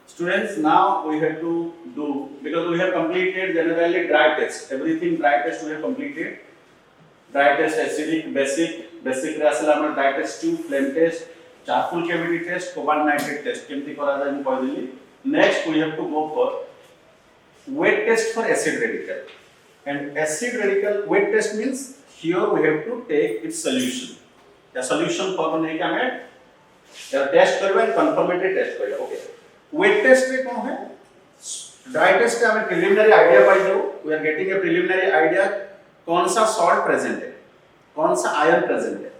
Students, now we have to do, because we have completed generally dry test. Everything dry test we have completed. Dry test, acidic, basic asala dry test 2, flame test, charcoal cavity test, cobalt nitrate test. Kemti kora jay mu koidili. Next we have to go for wet test for acid radical. And acid radical wet test means here we have to take its solution. The solution form नहीं क्या मैं test करवा confirmatory test करवा. Okay. Wet test में कौन है? Dry test का हमें preliminary idea पाई दो. We are getting a preliminary idea कौन सा salt present है, कौन सा ion present है,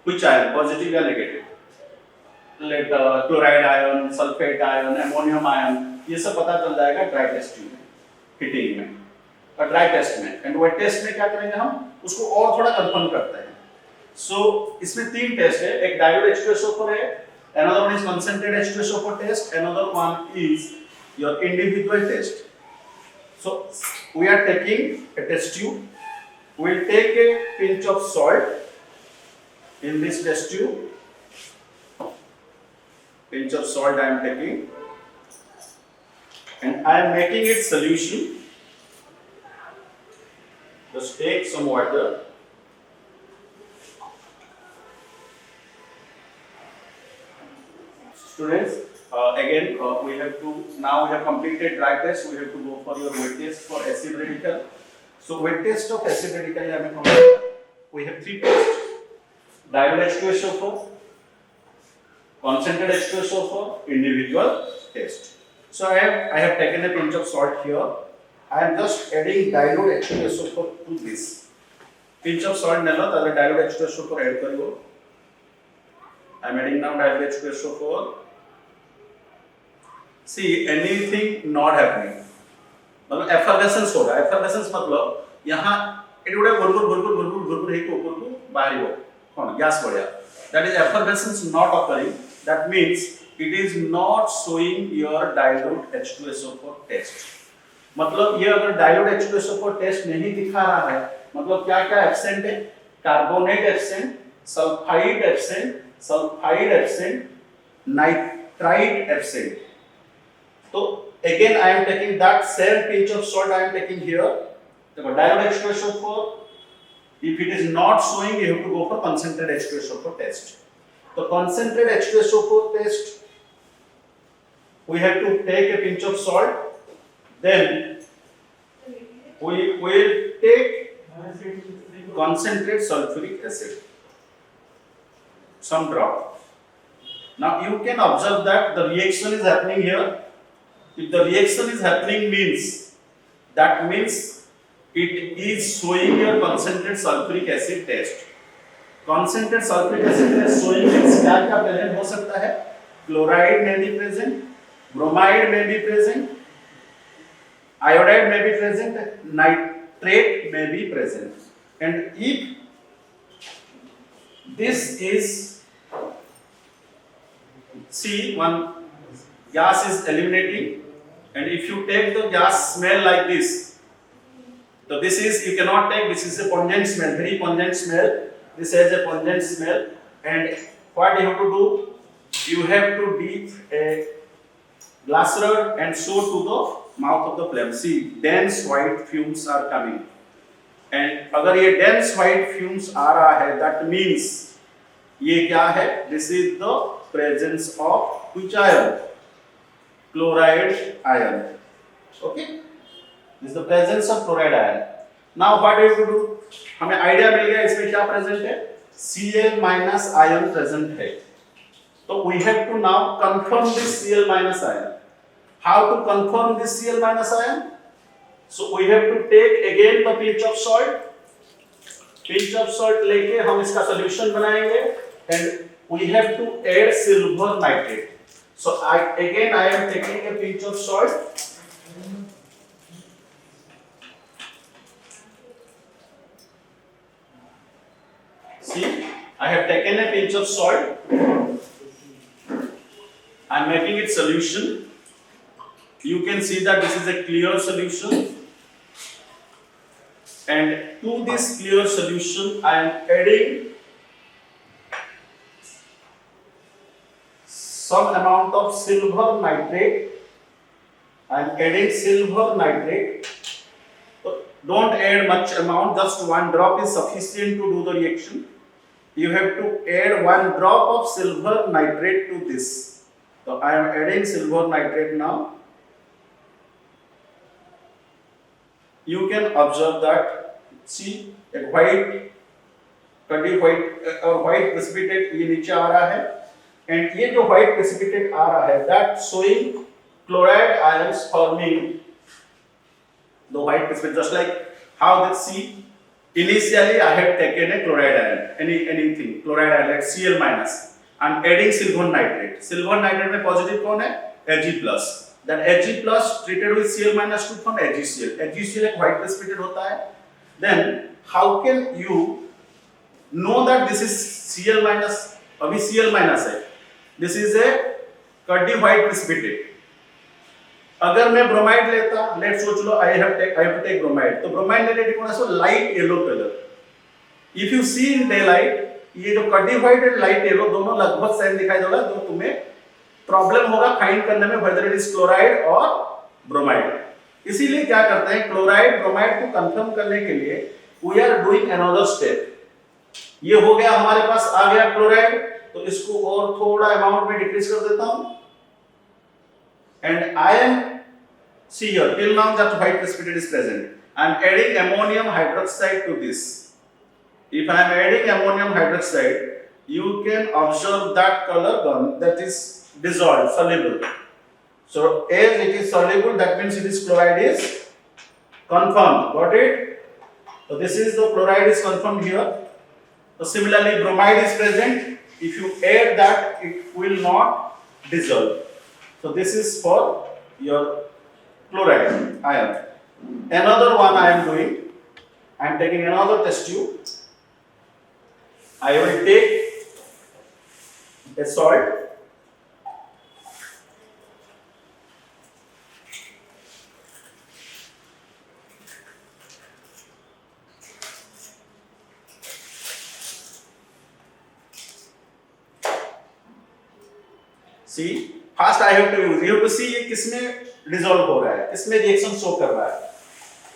which ion, positive या negative. Let chloride ion, sulfate ion, ammonium ion, ये सब पता चल जाएगा dry test में, heating में, और dry test में. And wet test में क्या करेंगे हम? उसको और थोड़ा confirm करते हैं. So इसमें तीन टेस्ट है, एक dilute H2SO4 है, another one is concentrated H2SO4 test, another one is your individual test. So we are taking a test tube. We will take a pinch of salt in this test tube. Pinch of salt I am taking, and I am making it solution. Just take some water. Students, again we have to, now we have completed dry test, we have to go for your wet test for acid radical. So wet test of acid radical we have three tests: dilute H2SO4, concentrated H2SO4, individual test. So I have taken a pinch of salt here. I am just adding dilute H2SO4 to this. Pinch of salt nelo tale dilute H2SO4 add karibo. I am adding now dilute H2SO4. See, anything not happening. मतलब effervescence होगा. Effervescence मतलब यहाँ it would have बुलबुल एक ऊपर को बाहर हो. कौन? गैस बढ़िया. That is effervescence not occurring. That means it is not showing your dilute H2SO4 test. मतलब ये अगर dilute H2SO4 test नहीं दिखा रहा है, मतलब क्या क्या absent है? Carbonate absent, sulfide absent, nitrite absent. So again I am taking that same pinch of salt I am taking here. The dilute H2SO4, if it is not showing, you have to go for concentrated H2SO4 test. The concentrated H2SO4 test, we have to take a pinch of salt, then we will take concentrated sulfuric acid, some drop. Now you can observe that the reaction is happening here. If the reaction is happening means, that means it is showing your concentrated sulfuric acid test. Concentrated sulfuric acid test showing means क्या क्या present हो सकता है? Chloride may be present, bromide may be present, iodide may be present, nitrate may be present. And if this is, see, one gas is eliminating, and if you take the gas smell like this, so this is, you cannot take, this is a pungent smell, very pungent smell. This has a pungent smell, and what you have to do, you have to dip a glass rod and show to the mouth of the flame. See, dense white fumes are coming, and अगर ये dense white fumes आ रहा है, that means ये क्या है? This is the presence of which ion? Chloride ion. Okay, this is the presence of chloride ion. Now what do you do? हमें idea मिल गया इसमें क्या प्रेजेंट है? Cl minus ion present है. So we have to now confirm this Cl minus ion. How to confirm this Cl minus ion? So we have to take again the pinch of salt. Pinch of salt लेके हम इसका solution बनाएंगे, and we have to add silver nitrate. So I am taking a pinch of salt. See, I have taken a pinch of salt. I am making it solution. You can see that this is a clear solution. And to this clear solution, I am adding some amount of silver nitrate I am adding silver nitrate. So don't add much amount, just one drop is sufficient to do the reaction. You have to add one drop of silver nitrate to this. So I am adding silver nitrate now. You can observe that, see, a white और white precipitate ये नीचे आ रहा है, and ये जो white precipitate आ रहा है, that showing chloride ions forming the white precipitate, just like how they see. Initially I had taken a chloride ion, anything chloride ion like Cl minus. I'm adding silver nitrate. Silver nitrate में positive कौन है? Ag plus. That Ag plus treated with Cl minus to form AgCl. AgCl एक white precipitate होता है. Then how can you know that this is Cl minus? अभी Cl minus है. This is a cutty white precipitate. अगर मैं bromide लेता, late सोच लो I have to take bromide. तो ब्रोमाइड लेने के कौन सा light yellow color. If you see in daylight, ये जो कटी व्हाइट एंड लाइट येलो दोनों लगभग सेम दिखाई देगा, तो तुम्हें प्रॉब्लम होगा फाइंड करने में whether it is क्लोराइड और ब्रोमाइड. इसीलिए क्या करते हैं, क्लोराइड ब्रोमाइड को कंफर्म करने के लिए we are doing another step. ये हो गया हमारे पास, आ गया क्लोराइड, तो इसको और थोड़ा अमाउंट में डिक्रीज कर देता हूं. And I am, see here, till now that white precipitate is present. I am adding ammonium hydroxide to this. If I am adding ammonium hydroxide, you can observe that color gone, that is dissolved, soluble. So as it is soluble, that means it is chloride is confirmed. Got it? So this is the chloride is confirmed here. So similarly, bromide is present. If you add that, it will not dissolve. So this is for your chloride ion. Another one I am doing. I am taking another test tube. I will take a salt. See, first I have to use. You have to see ये किसमें dissolve हो रहा है, किसमें reaction show कर रहा है.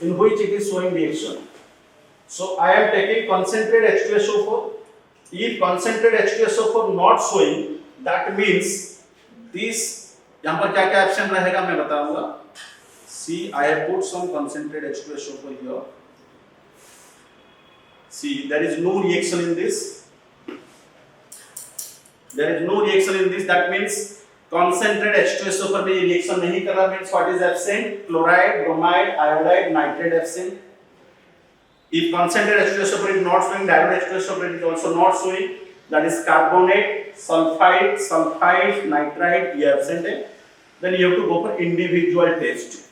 In which it is showing reaction. So I am taking concentrated H2SO4. If concentrated H2SO4 not showing, that means this, यहाँ पर क्या क्या option रहेगा मैं बताऊंगा. See, I have put some concentrated H2SO4 here. See, there is no reaction in this. There is no reaction in this. That means concentrated H2SO4 में ये reaction नहीं कर रहा. Means what is absent? Chloride, bromide, iodide, nitrate absent. If concentrated H2SO4 is not showing, dilute H2SO4 is also not showing. That is carbonate, sulfide, nitrite ये absent है. Then you have to go for individual test.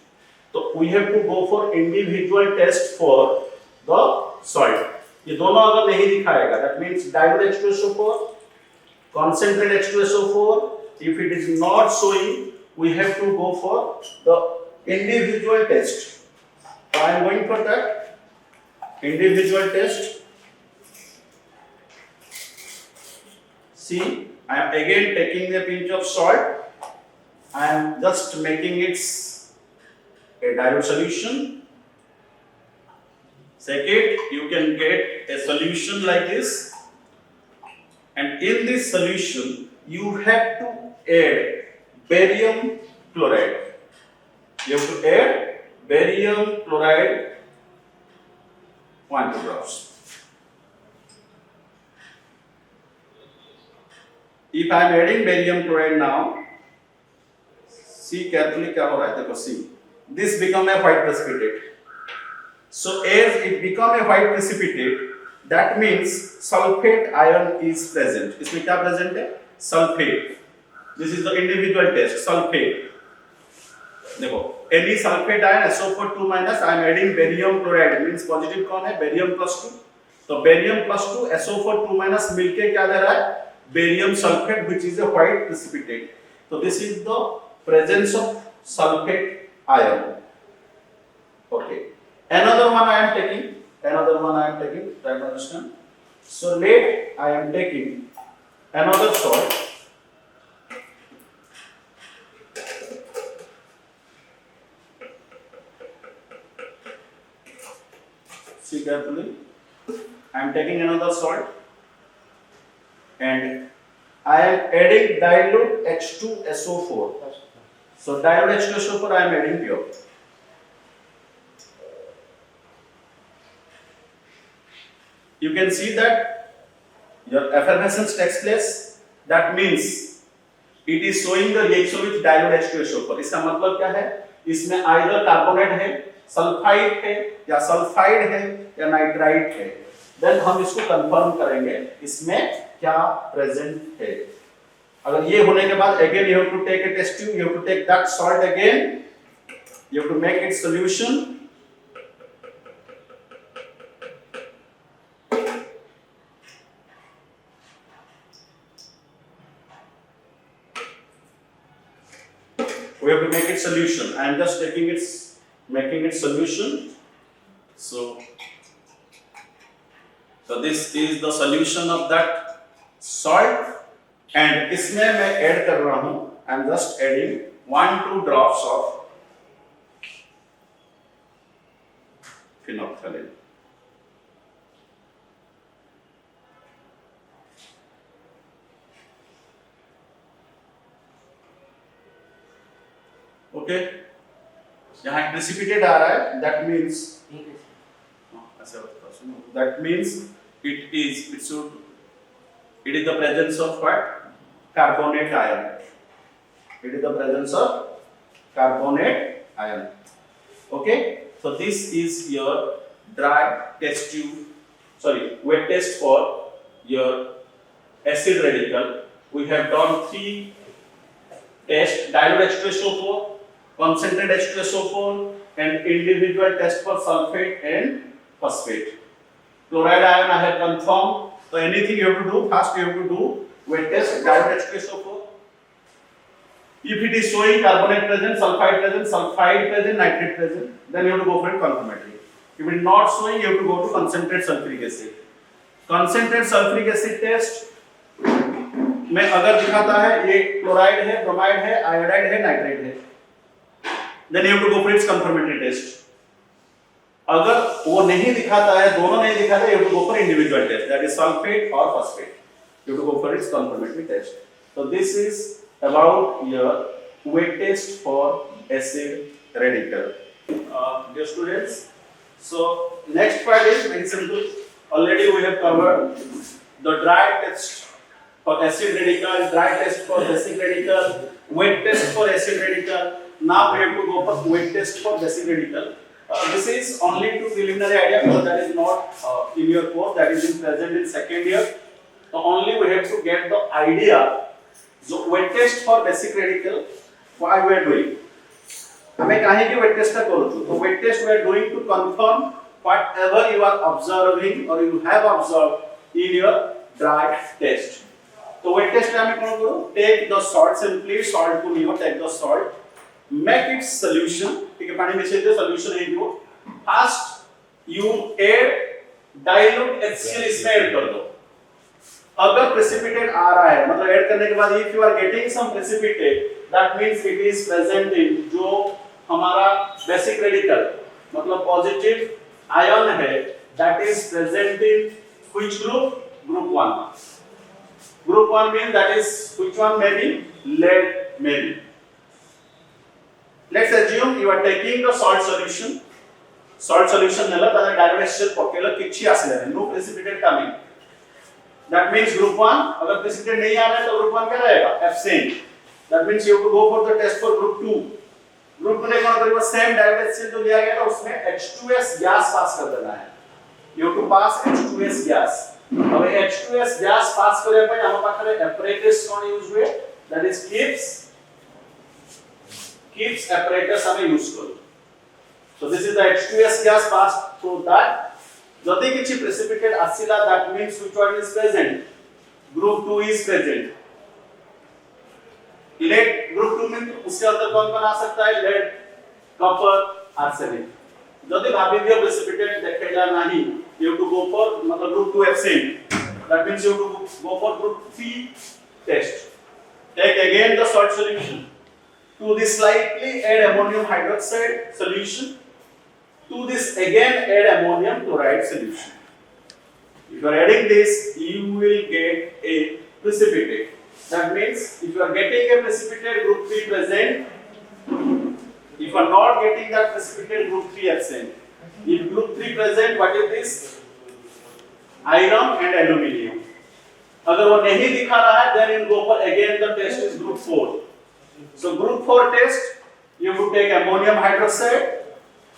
So we have to go for individual test for the salt. ये दोनों अगर नहीं दिखाएगा, that means dilute H2SO4, concentrated H2SO4. If it is not showing, we have to go for the individual test. So I am going for that individual test. See, I am again taking a pinch of salt. I am just making it a dilute solution. Second, you can get a solution like this. And in this solution, you have to add barium chloride. You have to add barium chloride 1 drops. If I am adding barium chloride now, see carefully क्या हो रहा है, देखो see. This become a white precipitate. So as it become a white precipitate, that means sulfate ion is present. इसमें क्या present है? Sulfate. This is the individual test. Sulfate. देखो, any sulfate ion SO4 2 minus. I am adding barium chloride. Means positive कौन है? Barium plus 2. तो barium plus 2 SO4 2 minus मिलके क्या दे रहा है? Barium sulfate, which is a white precipitate. So this is the presence of sulfate ion. Okay. Another one I am taking. Try to understand. So late I am taking another salt. carefully. I am taking another salt and I am adding dilute H2SO4. So dilute H2SO4 I am adding here. You can see that your effervescence takes place. That means it is showing the reaction with dilute H2SO4. इसका मतलब क्या है? इसमें either carbonate है, sulphide है, या sulphide है, या नाइट्राइट है. देन हम इसको कंफर्म करेंगे इसमें क्या प्रेजेंट है. अगर ये होने के बाद again you have to take a test tube, you have to take that salt again, you have to make its solution. We have to make it solution. I am just making it solution. So this is the solution of that salt, and इसमें मैं add कर रहा हूँ. I am just adding 1-2 drops of phenolphthalein. Okay, यहाँ precipitate आ रहा है. That means it is the presence of what? Carbonate ion. It is the presence of carbonate ion. Okay, so this is your dry test tube. Sorry, wet test for your acid radical. We have done 3 tests: dilute H2SO4, concentrate H2SO4, and individual test for sulfate and phosphate. Chloride ion I have confirmed. So anything you have to do, first you have to do wet test, dilute H2SO4. If it is showing carbonate present, sulfide present, nitrate present, then you have to go for it confirmatory. If it is not showing, you have to go to concentrate sulfuric acid. Concentrate sulfuric acid test में अगर दिखाता है ये chloride है, bromide है, iodide है, nitrate है, then you have to go for its confirmatory test. अगर वो नहीं दिखाता है, दोनों नहीं दिखाता है, you have to go for individual test, that is sulfate or phosphate. You have to go for its confirmatory test. So this is about your wet test for acid radical. Dear students, so next part is very simple. Already we have covered the dry test for acid radical, dry test for basic radical, wet test for acid radical. Now we have to go for wet test for basic radical. This is only to preliminary idea because that is not in your course, that is present in second year. So only we have to get the idea. So wet test for basic radical, why we are doing? हमें काहे की wet test का करो तो wet test we are doing to confirm whatever you are observing or you have observed in your dry test. तो wet test में हमें कौन करो? Take the salt, simply salt को लियो, take the salt, make its solution, ठीक है, पानी में से जो solution है इनको, first you add dilute HCl इसमें ऐड कर दो. अगर precipitate आ रहा है, मतलब ऐड करने के बाद if you are getting some precipitate, that means it is present in जो हमारा basic radical, मतलब positive ion है, that is present in which group? Group 1. Group 1 means that is which one maybe? Lead maybe. Let's assume you are taking the salt solution. Salt solution नेला ताने dilute HCl पकेला किच्छी आसले है, no precipitate coming. That means group 1 अगर precipitate नहीं आ रहा है तो group 1 क्या रहेगा? Absent. That means you have to go for the test for group 2. Group 2 ने कौन करेगा? Same dilute HCl जो लिया गया था उसमें H2S gas पास कर देना है. You have to pass H2S gas. अब H2S gas पास करे पे हम पाखरे apparatus कौन यूज हुए? That is Gibbs apparatus हमें यूज करो. So this is the H2S gas passed through that. जदि किछि precipitate आसिला, that means which one is present? Group 2 is present. Lead group 2 में उसके अंदर कौन आ सकता है? Lead, copper, arsenic. जदि भाभी दिया precipitate देखेगा नहीं, you have to go for मतलब group 2 absent. That means you have to go for group 3 test. Take again the salt solution. To this slightly add ammonium hydroxide solution. To this again add ammonium chloride solution. If you are adding this, you will get a precipitate. That means if you are getting a precipitate group 3 present, if you are not getting that precipitate group 3 absent. If group 3 present, what is this? Iron and aluminium. अगर वो नहीं दिखा रहा है, then in go for again the test is group 4. So group 4 test, you would take ammonium hydroxide,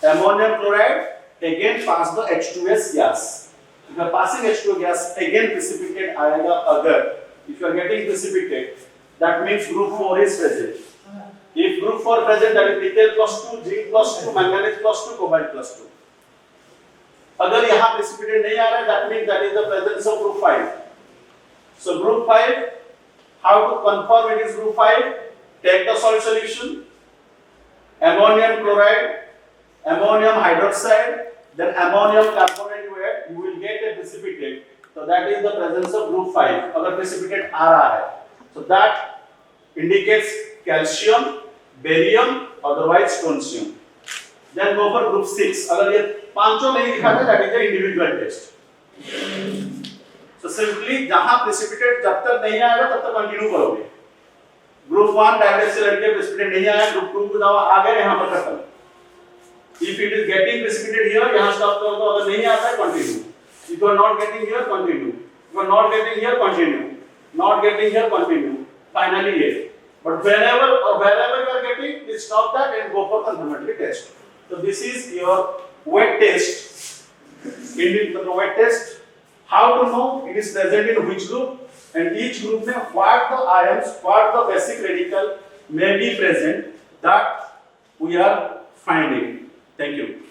ammonium chloride, again pass the H2S gas. If you are passing H2O gas, again precipitate आएगा अगर. If you are getting precipitate, that means group 4 is present. If group 4 present, that is nickel plus 2, zinc plus 2, manganese plus 2, cobalt plus 2. अगर यहाँ precipitate नहीं आ रहा है, that means that is the presence of group 5. So group 5, how to confirm it is group 5? Take the salt solution, ammonium chloride, ammonium hydroxide, then ammonium carbonate you add, you will get a precipitate. So that is the presence of group 5. अगर precipitate आ रहा है, so that indicates calcium, barium, otherwise strontium. Then go for group 6. अगर ये पांचों नहीं दिखाते, that is the individual test. So simply जहाँ precipitate जब तक नहीं आएगा तब तक कंटिन्यू करोगे. Group 1 डायरेक्ट से लड़के precipitate नहीं आया, group 2 को जाओ आगे यहाँ पर खत्म. If it is getting precipitate here, यहाँ stop कर दो. अगर नहीं आता है continue. If you are not getting here, continue. If you are not getting here, continue. Not getting here, continue. Finally here. But whenever or wherever you are getting, please stop that and go for confirmatory test. So this is your wet test. In the wet test, how to know it is present in which group, and each group में what the ions, what the basic radical may be present, that we are finding. Thank you.